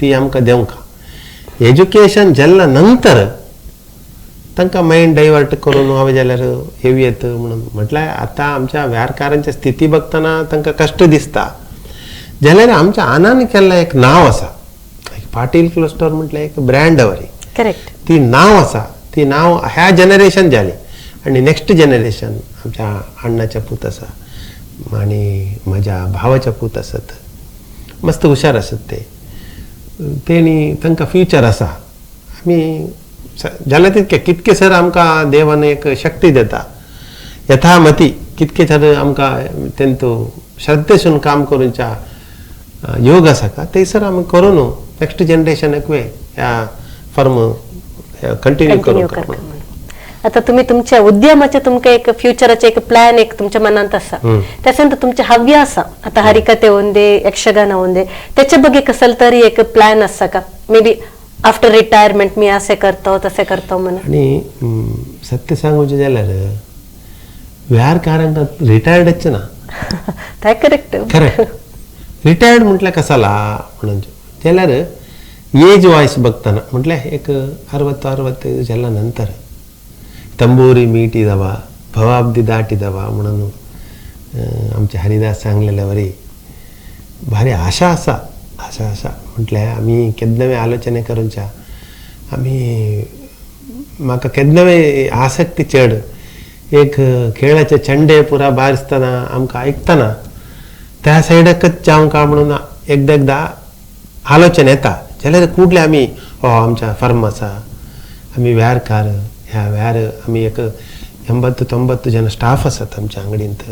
ती आमकां देवंका एज्युकेशन जाल्ल्या नंतर तांकां मायंड डायवर्ट करून हांवें जाल्यार येवयेत म्हणून म्हटल्यार आतां आमच्या व्यारकारांची स्थिती बघतना तांकां कश्ट दिसता जाल्यार आमच्या आनान केल्लें एक नांव आसा पाटील क्लस्टर म्हटल्यार एक ब्रँड वरी करेक्ट ती नांव आसा ती नांव ह्या जनरेशन जाली आणि नेक्स्ट जनरेशन आमच्या अण्णाच्या पूत आसा आणि म्हज्या भावाच्या पूत आसत मस्त हुशार आसत तेणी तांकां फ्युचर आसा आमी जाल्यार तितके कितके सर आमकां देवान एक शक्ती देता यथामती कितके सर आमकां तेंतू श्रद्धेसून काम करूंच्या योग आसा का थंयसर आमी करून नेक्स्ट जनरेशनाक ह्या फर्म कंटिन्यू करूंक आता तुम्ही तुमच्या उद्यमाचे तुमका एक फ्युचराचे एक प्लॅन एक तुमच्या मनात असा त्याच्यानंतर तुमचे हव्य असा आता हरिकथे होऊन दे यक्षगान होऊन दे त्याच्या बघे कसल तरी एक प्लॅन असा का मे बी आफ्टर रिटायरमेंट मी असे करतो तसे करतो म्हणून आणि सत्य सांगूचे जाल्यार व्यारकारांक रिटायर्डच ना काय करेक्ट करेक्ट रिटायर्ड म्हटल्यार कसाला म्हणून जाल्यार एज वायस बघताना म्हटल्यार एक 60 जाल्या नंतर तंबोरी मीटिदवा भवाब्दी दाटिदवा म्हणून आमचे हरिदास सांगलेले वरी भारी आशा आसा म्हटल्यार आमी केन्ना आलोचने करूंच्या आमी म्हाका केन्ना आसक्ती चड एक खेळाचे चंडे पुरा बारसतना आमकां आयकतना त्या सायडाकच जावंका म्हणून एकदा आलोचन येता जाल्यार कुडले आमी आमच्या फर्म आसा आमी व्यारकार ह्या व्यार आमी एक 80-90 जन स्टाफ आसात आमच्या अंगडींत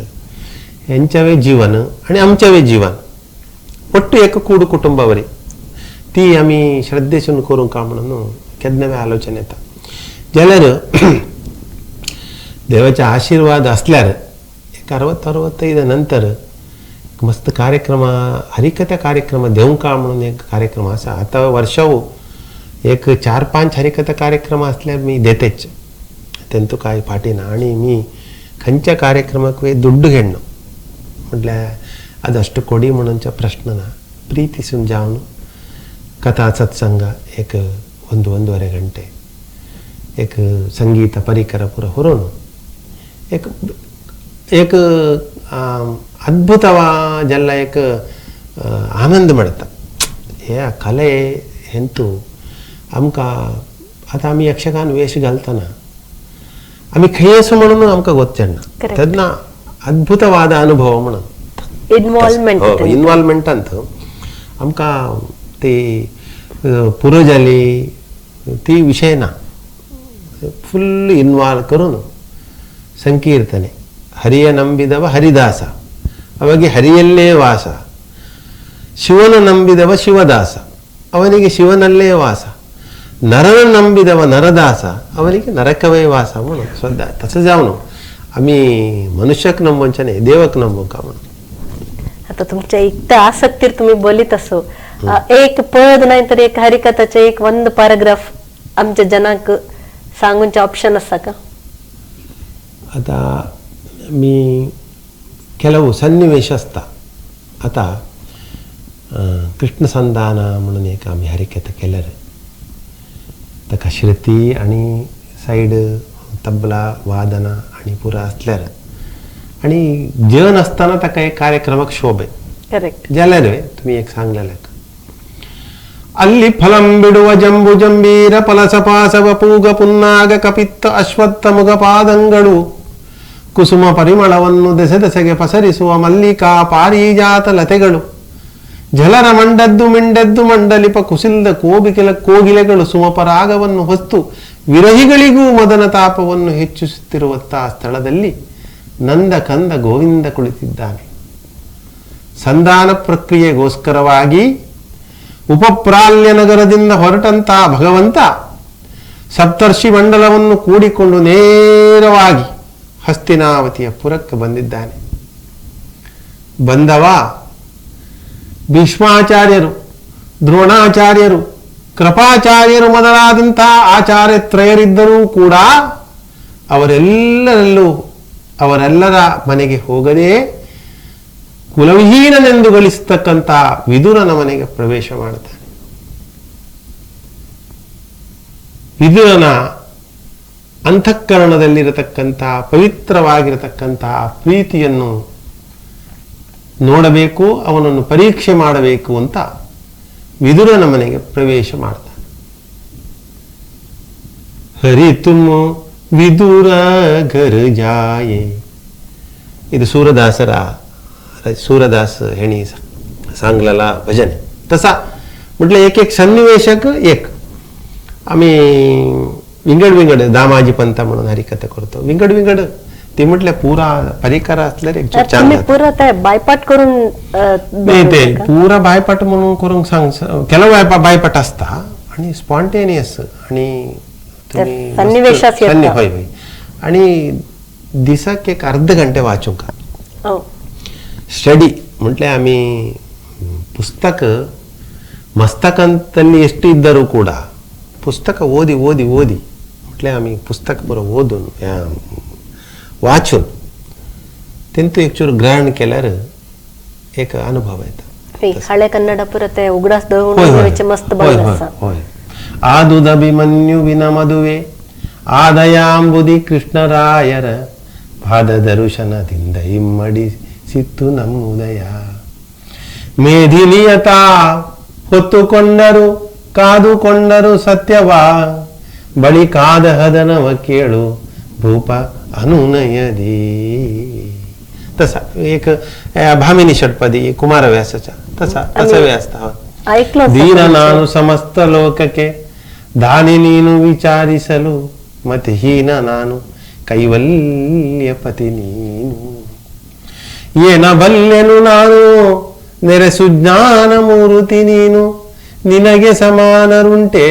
हेंच्या वे जीवन आणि आमच्या वे जीवन ಒಟ್ಟು एक कूड कुटुंबावरी ती आमी श्रद्धेसून करूंका म्हणून केन्ना आलोचन येता जाल्यार देवाचा आशीर्वाद असल्यार एक 60-65 नंतर मस्त कार्यक्रम हरिकथा कार्यक्रम देवंका म्हणून एक कार्यक्रम आसा आता वर्षाव एक 4-5 हरिकथा कार्यक्रम असल्यार मी देतेच तेंतू काय फाटी ना आणि मी खंयच्या कार्यक्रमाक दुड्ड घेणं म्हटल्यार ಅದಷ್ಟು ಕೊಡಿ म्हणूनचा प्रश्न ना प्रीतीसून जावन कथा सत्संग एक 1-1.5 ಗಂಟೆ एक संगीत परिकर पुरा ಹೊರೋನು एक अद्भुतवा जल्ला एक आनंद मेळटा हे कले हेंतू आमकां आतां आमी यक्षगान वेश घालतना आमी खंय असो म्हणून आमकां गोंचना तेन्ना अद्भुतवाद अनुभव म्हणून इन्वॉल्वमेंट अंत आमकां ती पुरो जाली ती विषय ना फुल इन्वॉल्व करून संकीर्तने हरिय ನಂಬಿದವ ಹರಿದಾಸ ಅವನಿಗೆ ಹರಿಯಲ್ಲೇ ವಾಸ ಶಿವನ ನಂಬಿದವ ಶಿವದಾಸ ಅವನಿಗೆ ಶಿವನಲ್ಲೇ ವಾಸ नरन ನಂಬಿದವ नरदास ಅವನಿಗೆ नरकवय वास म्हणून सध्या तसं जाऊ नो आम्ही मनुष्यक नमवंच नाही देवक नमवू का म्हणून. आता तुमच्या इतक्या आसक्तीर तुम्ही बोलित असो एक पद नाही तर एक हरिकथाचे एक ಒಂದು पॅराग्राफ आमच्या जनाक सांगूनचे ऑप्शन असा का? आता मी ಕೆಲವು सन्निवेश असता आता कृष्ण संधान म्हणून एक आम्ही हरिकथा केल्यार ताका श्रुती आणि साईड तबला वादना आणि पुरा असल्यार आणि जेवण असताना ताका एक कार्यक्रमाक शोभे करेक्ट जाल्यार तुम्ही एक सांगलेले ಅಲ್ಲಿ ಫಲಂ ಬಿಡುವ ಜಂಬು ಜಂಬೀರ ಫಲಸಪಾಸವ ಪೂಗ ಪುನ್ನಾಗ ಕಪಿತ್ತ ಅಶ್ವತ್ಥ ಮುಗ ಪಾದಂಗಳು ಕುಸುಮ ಪರಿಮಳವನ್ನು ದೆಸೆ ದೆಸೆಗೆ ಪಸರಿಸುವ ಮಲ್ಲಿಕಾ ಪಾರಿಜಾತ ಲತೆಗಳು ಜಲರ ಮಂಡದ್ದು ಮಿಂಡದ್ದು ಮಂಡಲಿಪ ಕುಸಿಲ್ದ ಕೋಗಿಲೆಗಳು ಸುಮಪರಾಗವನ್ನು ಹೊತ್ತು ವಿರಹಿಗಳಿಗೂ ಮದನ ತಾಪವನ್ನು ಹೆಚ್ಚಿಸುತ್ತಿರುವಂತ ಸ್ಥಳದಲ್ಲಿ ನಂದ ಕಂದ ಗೋವಿಂದ ಕುಳಿತಿದ್ದಾನೆ. ಸಂಧಾನ ಪ್ರಕ್ರಿಯೆಗೋಸ್ಕರವಾಗಿ ಉಪಪ್ರಾಲ್ಯ ನಗರದಿಂದ ಹೊರಟಂತ ಭಗವಂತ ಸಪ್ತರ್ಷಿ ಮಂಡಲವನ್ನು ಕೂಡಿಕೊಂಡು ನೇರವಾಗಿ ಹಸ್ತಿನಾವತಿಯ ಪುರಕ್ಕೆ ಬಂದಿದ್ದಾನೆ. ಬಂದವ ಭೀಷ್ಮಾಚಾರ್ಯರು, ದ್ರೋಣಾಚಾರ್ಯರು, ಕೃಪಾಚಾರ್ಯರು ಮೊದಲಾದಂಥ ಆಚಾರ್ಯತ್ರಯರಿದ್ದರೂ ಕೂಡ ಅವರೆಲ್ಲರ ಮನೆಗೆ ಹೋಗದೆ ಕುಲವಿಹೀನನೆಂದು ಗಳಿಸತಕ್ಕಂಥ ವಿದುರನ ಮನೆಗೆ ಪ್ರವೇಶ ಮಾಡುತ್ತಾನೆ. ವಿದುರನ ಅಂತಃಕರಣದಲ್ಲಿರತಕ್ಕಂಥ ಪವಿತ್ರವಾಗಿರತಕ್ಕಂಥ ಪ್ರೀತಿಯನ್ನು ನೋಡಬೇಕು, ಅವನನ್ನು ಪರೀಕ್ಷೆ ಮಾಡಬೇಕು ಅಂತ ವಿದುರನ ಮನೆಗೆ ಪ್ರವೇಶ ಮಾಡ್ತಾನೆ. ಹರಿ ತುಮ್ ವಿದುರ ಘರ ಜಾಯೆ, ಇದು सूरदास हेणी सांगलेला भजन तसा म्हटलं एक एक सन्निवेशक एक आम्ही विंगड विंगड दामाजी पंत म्हणून हरिकथा करतो. विंगड विंगड ते म्हटलं पुरा परिकार असल्यार एक छान पुरा ते बायपाट करून नाही ते पुरा बायपाट म्हणून करून सांग केला बायपाट असता आणि स्पॉन्टेनियस आणि सन्निवेशात होय होय आणि दिसाक एक अर्ध घंटे वाचूंक ಸ್ಟಡಿ म्हटले आम्ही ಪುಸ್ತಕ ಮಸ್ತಕಂತಲ್ಲಿ ಎಷ್ಟು ಇದ್ದರೂ ಕೂಡ ಪುಸ್ತಕ ಓದಿ ಓದಿ ಓದಿ म्हटले आम्ही पुस्तक बरं ओदून वाचून तेंतू एक चूर ग्रहण केल्यार एक अनुभव येता. हळे कन्नड पुरते उगडास दळून मस्त होय ಆದುದಭಿಮನ್ಯುವಿನ ಮದುವೆ ಆದಯಾಂಬುದಿ ಕೃಷ್ಣರಾಯರ ಪಾದ ದರ್ಶನದಿಂದ ಇಮ್ಮಡಿ ಸಿತ್ತು ನಮ್ಮುದಯ ಮೇಧಿನಿಯತ ಹೊತ್ತುಕೊಂಡರು ಕಾದುಕೊಂಡರು ಸತ್ಯವಾ ಬಳಿ ಕಾದ ಹದನವ ಕೇಳು ಭೂಪ ಅನುನಯದಿ तसा एक भामिनी षटपदी कुमारव्यासाचा तसा व्यासता दीन ನಾನು ಸಮಸ್ತ ಲೋಕಕ್ಕೆ ದಾನಿ ನೀನು ವಿಚಾರಿಸಲು ಮತಿಹೀನ ನಾನು ಕೈವಲ್ಯಪತಿ ನೀನು ಏನ ಬಲ್ಲೆನು ನಾನು ನೆರೆಸು ಜ್ಞಾನ ಮೂರ್ತಿ ನೀನು ನಿನಗೆ ಸಮಾನರುಂಟೆ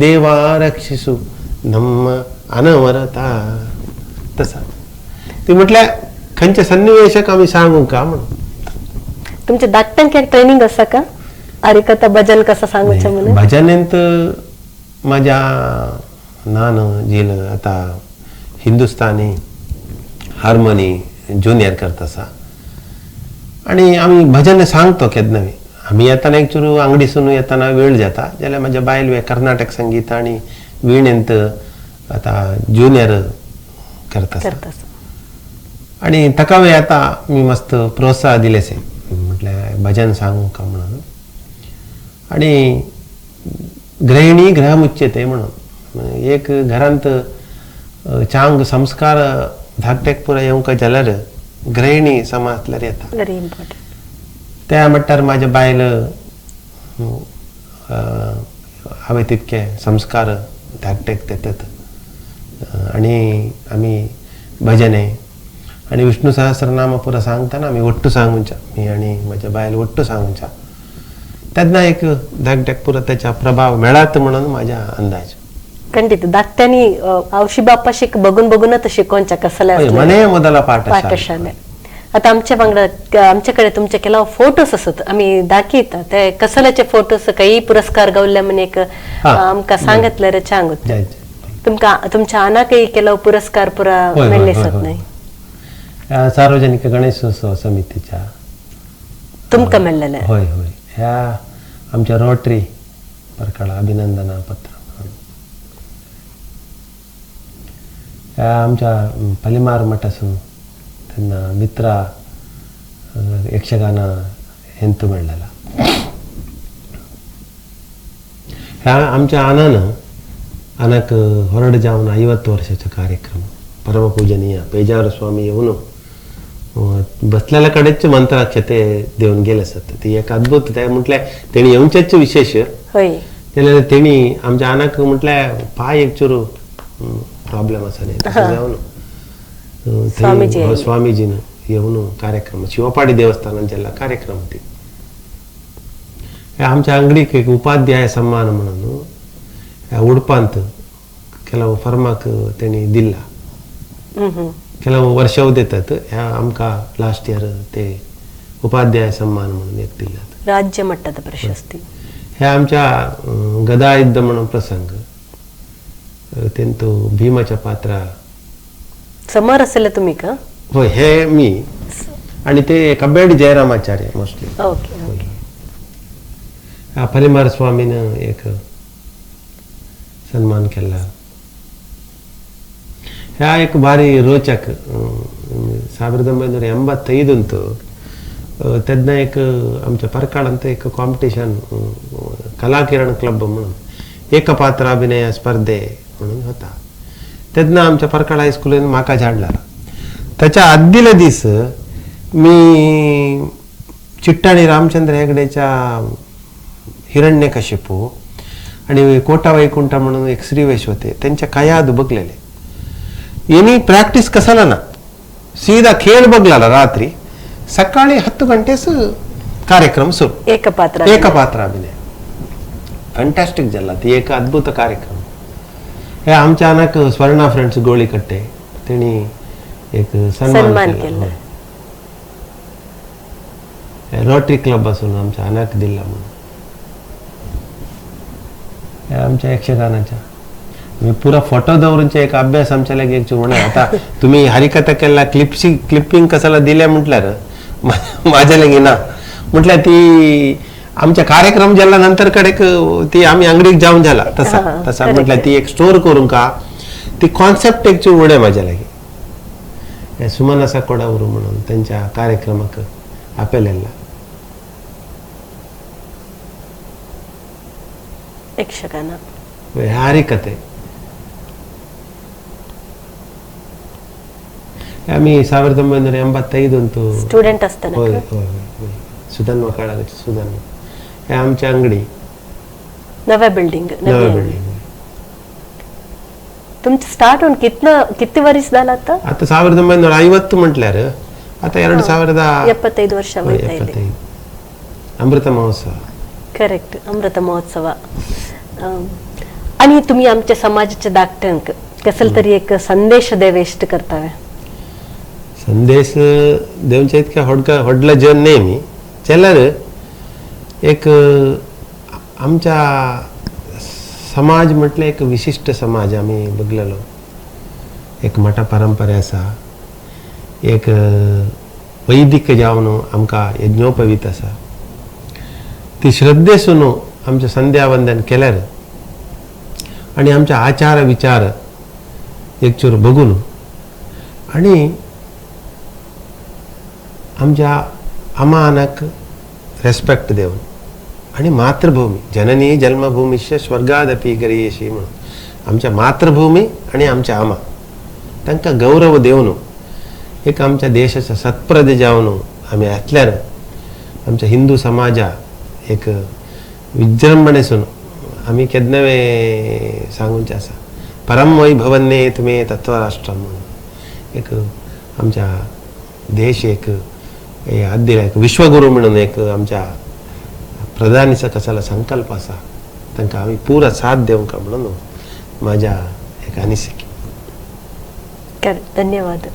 ದೇವಾ ರಕ್ಷಿಸು ನಮ್ಮ अनवरत तसा ती म्हटल्या खंयचे सन्निवेशक आम्ही सांगू का म्हणून तुमचे दाटण ट्रेनिंग असा का हरिकथा भजन कसं सांगूचं म्हणून भजनेंत माझ्या ನಾನು जील आता हिंदुस्तानी हार्मोनी ज्युनियर करतासा आणि आम्ही भजन सांगतो केदनवी आम्ही येताना एक चुरू अंगडीसून येताना वेळ जाता जाल्यार माझ्या बायल कर्नाटक संगीत आणि वीणेंत आता ज्युनियर करतासा आणि ताका वे आता मी मस्त प्रोत्साह दिलेसे म्हटल्यार भजन सांगू का म्हणून आणि गृहिणी ग्रहमुच्यते म्हणून एक घरांत चांग संस्कार धाकटेक पुरा येवंक जाल्यार गृहिणी समाजल्यार येता व्हेरी इम्पॉर्टंट त्या म्हटल्यार म्हाज्या बायल हांवें तितके संस्कार धाकटेक देतात आणि आमी भजने आणि विष्णू सहस्रनाम पुरा सांगताना आमी ओट्टू सांगूंच्या मी आणि म्हाज्या बायल ओट्टू सांगूंच्या तेन्ना एक धाकट्याक पुरो त्याचा प्रभाव मेळत म्हणून माझा अंदाज. ಖಂಡಿತ ದಾಕ್ತಾನಿ औशी बाप्पा शिक बघून बघूनच शिकवणच्या कसल्या मने मोदला पाठशाಲೆ. पाठशाले. आता आमच्या वांगडा आमच्याकडे तुमचे केला फोटोस असत आम्ही दाखयता ते कसल्याचे फोटोस काही पुरस्कार गावल्या म्हणे एक आमका सांगितलं रे सांगत तुमका तुमच्या अनाकही केला पुरस्कार पुरा मिळलेसत नाही. सार्वजनिक गणेशोत्सव समितीच्या तुमका मिळलेलं. होय होय. ह्या आमच्या रोटरी परकाळा अभिनंदना पत्र. आमच्या पलिमार मठासून त्यांना मित्रा यक्षगाना हेंतू मेळलेला. ह्या आमच्या अनाक ಹೊರಡು जावन 50 वर्षाचा कार्यक्रम परमपूजनीय पेजावर स्वामी येऊन बसलेल्या कडेच मंत्राक्षते देऊन गेले असत. ती एक अद्भुत ते म्हटल्या तेणी येऊनचेच विशेष त्याला तेणी आमच्या अनाक म्हटल्या पाय एक चुरू प्रॉब्लेम असा नाही जाऊन स्वामीजीनं येऊन कार्यक्रम शिवपाडी देवस्थानांच्या कार्यक्रम होते. आमच्या अंगडीक एक उपाध्याय सन्मान म्हणून उडपांत ಕೆಲವು फर्माक तेणी दिला. ಕೆಲವು वर्ष देतात. ह्या आमका लास्ट इयर ते उपाध्याय सन्मान म्हणून एक दिला राज्य मट्टात प्रशस्ती. ह्या आमच्या गदा युद्ध म्हणून प्रसंग तेंतो भीमाच्या पात्रा समोर असेल तुम्ही का. होय हे मी आणि ते कबेड जयरामाचार्य मोस्टली. ओके. पलिमार स्वामीनं एक सन्मान केला. ह्या एक भारी रोचक 1985 अंतू तेन्ना एक आमच्या परकाळांत एक कॉम्पिटिशन कलाकिरण क्लब म्हणून एकपात्राभिनय स्पर्धे म्हणून होता. तेन्ना आमच्या परकाळ हायस्कुलान म्हाका झाडला. त्याच्या आदले दीस मी चिट्टाणी रामचंद्र हेगडेच्या हिरण्यकशिपू आणि कोटा वैकुंठ म्हणून एक श्रीवेश होते त्यांच्या कयाद बघलेले. यांनी प्रॅक्टिस कसाला ना सीधा खेळ बघला रात्री सकाळी 10 गंटेस कार्यक्रम सुरू. एकपात्राभिनय फॅन्टॅस्टिक झाला. ती एक अद्भुत कार्यक्रम. हे आमच्या अनाक स्वर्णा फ्रेंड्स गोळीकट्टे त्यांनी एक सन्मान केला. रोटरी क्लब असून आमच्या अनाक दिला म्हणून. आमच्या यक्षगानाच्या मी पुरा फोटो दवरूनचे एक अभ्यास आमच्या लागी एक म्हणा. आता तुम्ही हरिकथा केला क्लिपिंग कसाला दिल्या म्हटल्यार माझ्या लागी ना म्हटल्या ती आमच्या कार्यक्रम झाला नंतर कडे ती आम्ही अंगडीक जाऊन झाला तसा म्हटलं ती एक स्टोर करून का ती कॉन्सेप्ट एक उडे माझ्या लागी. सुमन असा कोडावरू म्हणून त्यांच्या कार्यक्रमाक आपल्याला यक्षगाना हरिकथे आम्ही 1985 अंतू स्टुडंट असताना. होय होय होय. सुधन्वा काळाची सुधन्वा हे आमच्या अंगडी नव्या बिल्डिंग. तुमचं स्टार्ट होऊन किती वर्ष झाला आता. 1950 म्हटल्यार आता 2075 वर्ष अमृत महोत्सव. करेक्ट अमृत महोत्सव. आणि तुम्ही आमच्या समाजाच्या धाकट्यांक कसलं तरी एक संदेश देवेष्ट करतावे. संदेश देवच्या इतक्या होडला जन नेहमी चेल्यार एक आमच्या समाज म्हटलं एक विशिष्ट समाज आम्ही बघलेलो. एक मोठा परंपरा असा. एक वैदिक जावन आमकां यज्ञोपवीत असा. ती श्रद्धेसून आमचे संध्यावंदन केल्यार आणि आमच्या आचार विचार एक चूर बघून आणि आमच्या अमानक रेस्पेक्ट देऊन आणि मातृभूमी जननी जन्मभूमीश स्वर्गादपि गरीयशी म्हणून आमच्या मातृभूमी आणि आमच्या आमा तांकां गौरव देऊन एक आमच्या देशाचा सत्प्रजे जावन आम्ही असल्यार आमच्या हिंदू समाजा एक विजृंभणेसून आम्ही केदनवे सांगूचे आसा परम वैभवन्ने तुमे तत्वराष्ट्र म्हणून एक आमच्या देश एक आद्य एक विश्वगुरू म्हणून एक आमच्या प्रधानीचा कसाला संकल्प असा तांकां आमी पुरा साथ देवंक म्हणून माझ्या एक अनिसिके. धन्यवाद.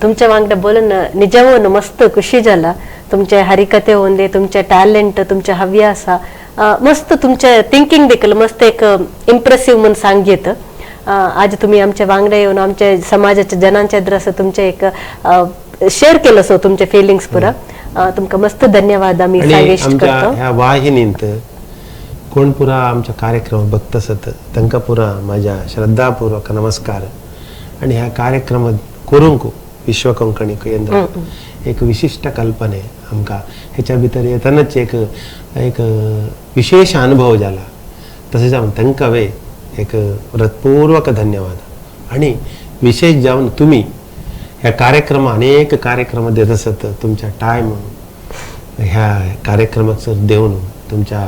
तुमच्या वांगडा बोलून निजवून मस्त खुशी झाला. तुमचे हरिकथे होऊन तुमचे टॅलेंट तुमचे हव्यास मस्त तुमचे थिंकिंग देखील मस्त एक इम्प्रेसिव्ह म्हणून सांगित. आज तुम्ही आमच्या वांगडा येऊन आमच्या समाजाच्या जनांच्या द्रस तुमचे एक शेअर केलं सो तुमचे फिलिंग्स पुरा. तुमका मस्त धन्यवाद आम्ही सांगिष्ट करतो. ह्या वाहिनींत कोण पुरा आमच्या कार्यक्रम बघत असत तांका पुरा माझ्या श्रद्धापूर्वक नमस्कार. आणि ह्या कार्यक्रम करूंक विश्व कोंकणी केंद्र एक विशिष्ट कल्पने आमकां ह्याच्या भितर येतानाच एक एक विशेष अनुभव झाला. तसेच तांकां वे एक हृदयपूर्वक धन्यवाद. आणि विशेष जाऊन तुम्ही ह्या कार्यक्रम अनेक कार्यक्रम देत असत तुमच्या टाइम ह्या कार्यक्रमाचं देऊन तुमच्या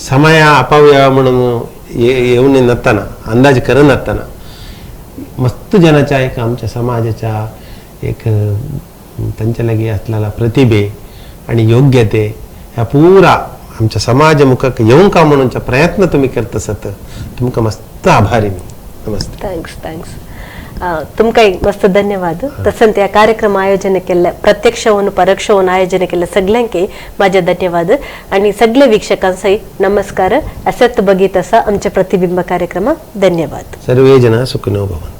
समया अपाव्या म्हणून येऊन नसताना अंदाज करत नसताना मस्त जनाच्या एक आमच्या समाजाच्या एक त्यांच्या लागी असलेला प्रतिभे आणि योग्यते ह्या पुरा आमच्या समाजमुखाक येऊन का म्हणूनचा प्रयत्न तुम्ही करत असत तुमका मस्त आभारी मी. नमस्ते. थँक्स. तुमकाही मस्त धन्यवाद. तसंच या कार्यक्रम आयोजन केलं प्रत्यक्ष होऊन परोक्ष होऊन आयोजन केलं सगळ्यांके माझे धन्यवाद. आणि सगळे वीक्षकांचाही नमस्कार. असत बघित असा आमच्या प्रतिबिंब कार्यक्रम. धन्यवाद. सर्वे जन सुखिनो भवन्तु.